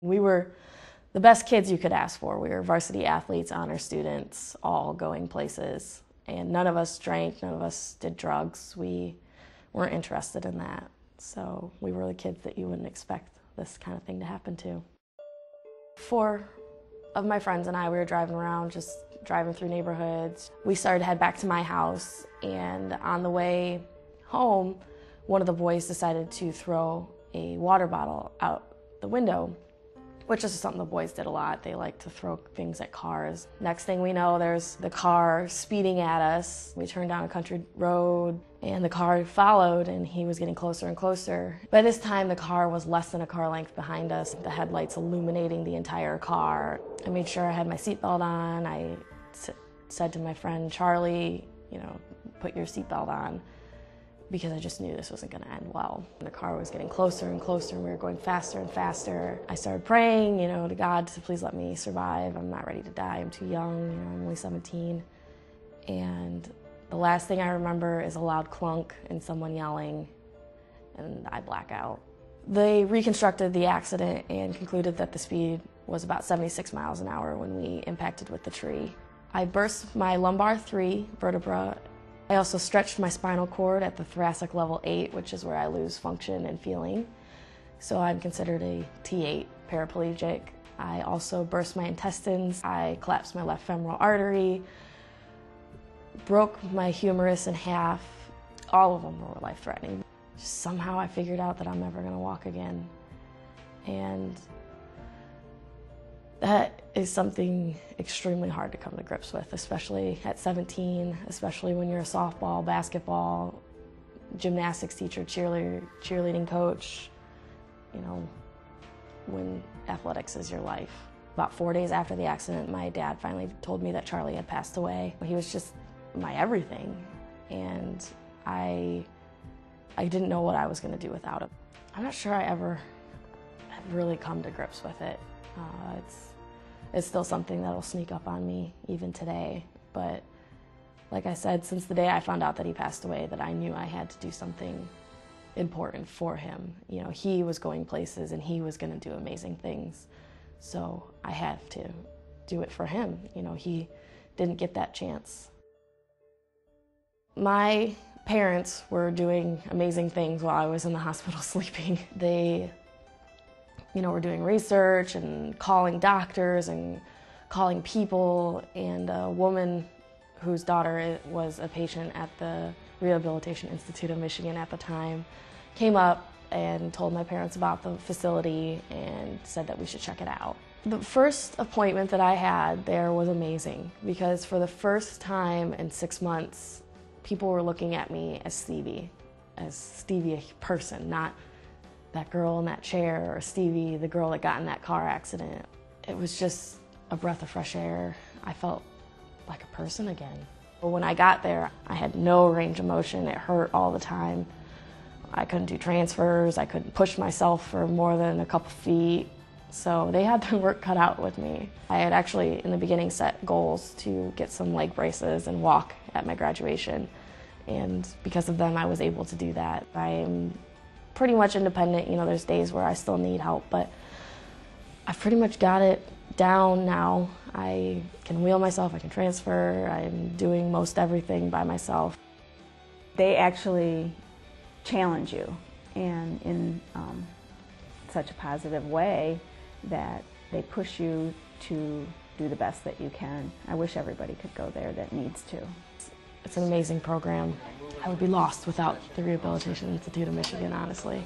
We were the best kids you could ask for. We were varsity athletes, honor students, all going places. And none of us drank, none of us did drugs. We weren't interested in that. So we were the kids that you wouldn't expect this kind of thing to happen to. 4 of my friends and I, we were driving around, just driving through neighborhoods. We started to head back to my house, and on the way home, one of the boys decided to throw a water bottle out the window, which is something the boys did a lot. They like to throw things at cars. Next thing we know, there's the car speeding at us. We turned down a country road, and the car followed, and he was getting closer and closer. By this time, the car was less than a car length behind us, the headlights illuminating the entire car. I made sure I had my seatbelt on. I said to my friend, Charlie, put your seatbelt on, because I just knew this wasn't going to end well. The car was getting closer and closer, and we were going faster and faster. I started praying, to God to please let me survive. I'm not ready to die. I'm too young. I'm only 17. And the last thing I remember is a loud clunk and someone yelling, and I black out. They reconstructed the accident and concluded that the speed was about 76 miles an hour when we impacted with the tree. I burst my lumbar 3 vertebra. I also stretched my spinal cord at the thoracic level 8, which is where I lose function and feeling. So I'm considered a T8 paraplegic. I also burst my intestines. I collapsed my left femoral artery, broke my humerus in half. All of them were life-threatening. Somehow I figured out that I'm never going to walk again. And that is something extremely hard to come to grips with, especially at 17, especially when you're a softball, basketball, gymnastics teacher, cheerleading coach, when athletics is your life. About 4 days after the accident, my dad finally told me that Charlie had passed away. He was just my everything, and I didn't know what I was going to do without him. I'm not sure I ever have really come to grips with it. It's still something that'll sneak up on me even today. But like I said, since the day I found out that he passed away, that I knew I had to do something important for him. He was going places and he was going to do amazing things. So I have to do it for him. He didn't get that chance. My parents were doing amazing things while I was in the hospital sleeping. They we're doing research and calling doctors and calling people, and a woman whose daughter was a patient at the Rehabilitation Institute of Michigan at the time came up and told my parents about the facility and said that we should check it out. The first appointment that I had there was amazing, because for the first time in 6 months, people were looking at me as Stevie a person, not that girl in that chair, or Stevie, the girl that got in that car accident. It was just a breath of fresh air. I felt like a person again. But when I got there, I had no range of motion. It hurt all the time. I couldn't do transfers. I couldn't push myself for more than a couple feet. So they had their work cut out with me. I had actually, in the beginning, set goals to get some leg braces and walk at my graduation. And because of them, I was able to do that. I'm pretty much independent. There's days where I still need help, but I've pretty much got it down now. I can wheel myself, I can transfer, I'm doing most everything by myself. They actually challenge you, and in such a positive way that they push you to do the best that you can. I wish everybody could go there that needs to. It's an amazing program. I would be lost without the Rehabilitation Institute of Michigan, honestly.